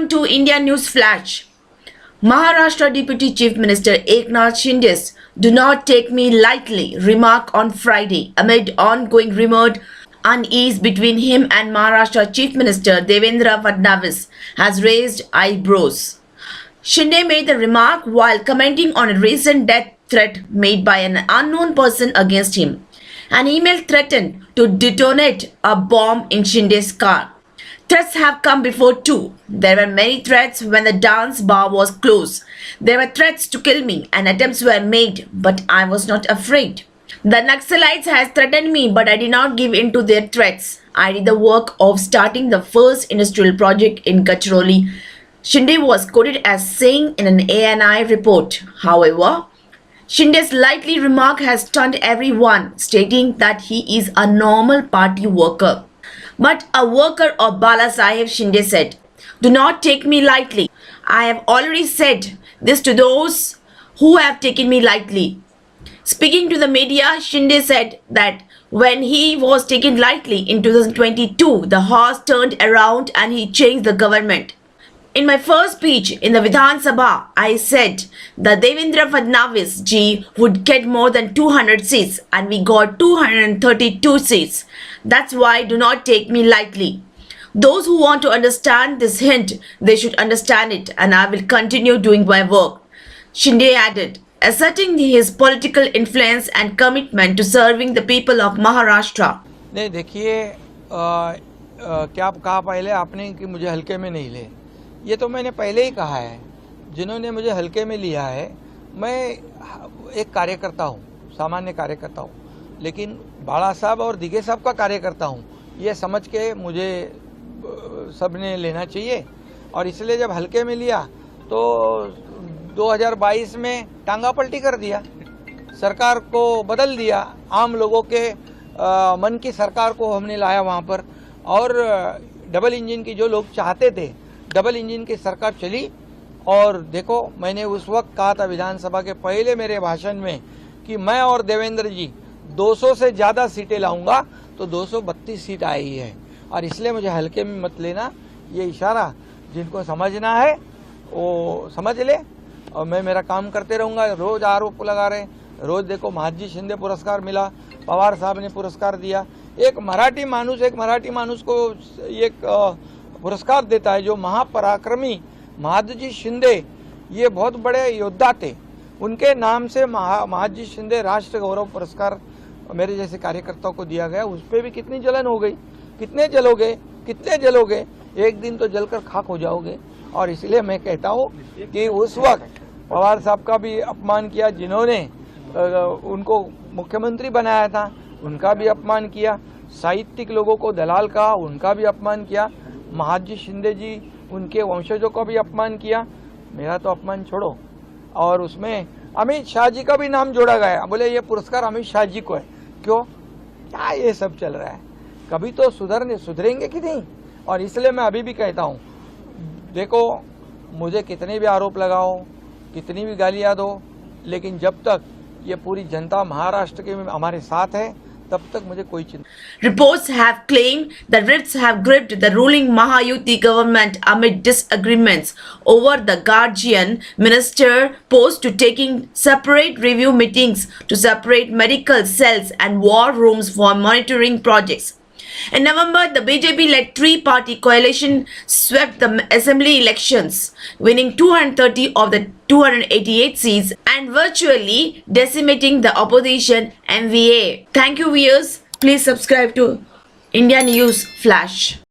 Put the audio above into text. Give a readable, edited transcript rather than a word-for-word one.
Welcome to India News Flash. Maharashtra Deputy Chief Minister Eknath Shinde's "Do not take me lightly" remark on Friday amid ongoing rumored unease between him and Maharashtra Chief Minister Devendra Fadnavis has raised eyebrows. Shinde made the remark while commenting on a recent death threat made by an unknown person against him. An email threatened to detonate a bomb in Shinde's car. Threats have come before too. There were many threats when the dance bar was closed. There were threats to kill me and attempts were made, but I was not afraid. The Naxalites has threatened me, but I did not give in to their threats. I did the work of starting the first industrial project in Gadchiroli. Shinde was quoted as saying in an ANI report. However, Shinde's lightly remark has stunned everyone, stating that he is a normal party worker. But a worker of Balasaheb Shinde said, "Do not take me lightly. I have already said this to those who have taken me lightly." Speaking to the media, Shinde said that when he was taken lightly in 2022, the horse turned around and he changed the government. In my first speech in the Vidhan Sabha, I said that Devendra Fadnavis ji would get more than 200 seats and we got 232 seats. That's why do not take me lightly. Those who want to understand this hint, they should understand it and I will continue doing my work. Shinde added, asserting his political influence and commitment to serving the people of Maharashtra. नहीं देखिए क्या कहा पहले आपने कि मुझे हल्के में नहीं ले, ये तो मैंने पहले ही कहा है। जिन्होंने मुझे हल्के में लिया है, मैं एक कार्यकर्ता हूँ, सामान्य कार्यकर्ता हूँ, लेकिन बाला साहब और दिगे साहब का कार्यकर्ता हूँ, ये समझ के मुझे सबने लेना चाहिए। और इसलिए जब हल्के में लिया तो 2022 में टांगा पलटी कर दिया, सरकार को बदल दिया, आम लोगों के मन की सरकार को हमने लाया वहाँ पर। और डबल इंजन की जो लोग चाहते थे, डबल इंजन की सरकार चली। और देखो, मैंने उस वक्त कहा था विधानसभा के पहले मेरे भाषण में कि मैं और देवेंद्र जी 200 से ज़्यादा सीटें लाऊंगा, तो 232 सीट आई है। और इसलिए मुझे हल्के में मत लेना, ये इशारा जिनको समझना है वो समझ ले। और मैं मेरा काम करते रहूँगा। रोज़ आरोप लगा रहे, रोज़ देखो महाजी शिंदे पुरस्कार मिला, पवार साहब ने पुरस्कार दिया। एक मराठी मानुस को एक पुरस्कार देता है, जो महापराक्रमी महादजी शिंदे, ये बहुत बड़े योद्धा थे, उनके नाम से महादजी शिंदे राष्ट्र गौरव पुरस्कार मेरे जैसे कार्यकर्ताओं को दिया गया। उस पर भी कितनी जलन हो गई, कितने जलोगे, एक दिन तो जलकर खाक हो जाओगे। और इसलिए मैं कहता हूँ कि उस वक्त पवार साहब का भी अपमान किया, जिन्होंने उनको मुख्यमंत्री बनाया था, उनका भी अपमान किया। साहित्यिक लोगों को दलाल कहा, उनका भी अपमान किया। महादजी शिंदे जी, उनके वंशजों का भी अपमान किया। मेरा तो अपमान छोड़ो। और उसमें अमित शाह जी का भी नाम जोड़ा गया, बोले ये पुरस्कार अमित शाह जी को है। क्यों, क्या ये सब चल रहा है? कभी तो सुधरेंगे कि नहीं? और इसलिए मैं अभी भी कहता हूँ, देखो मुझे कितने भी आरोप लगाओ, कितनी भी गालियाँ दो, लेकिन जब तक ये पूरी जनता महाराष्ट्र के हमारे साथ है, तब तक मुझे कोई चिंता। Reports have claimed that rifts have gripped the ruling Mahayuti government amid disagreements over the Guardian minister post to taking separate review meetings to separate medical cells and war rooms for monitoring projects. In November, the BJP-led three-party coalition swept the assembly elections, winning 230 of the 288 seats and virtually decimating the opposition MVA. Thank you, viewers. Please subscribe to India News Flash.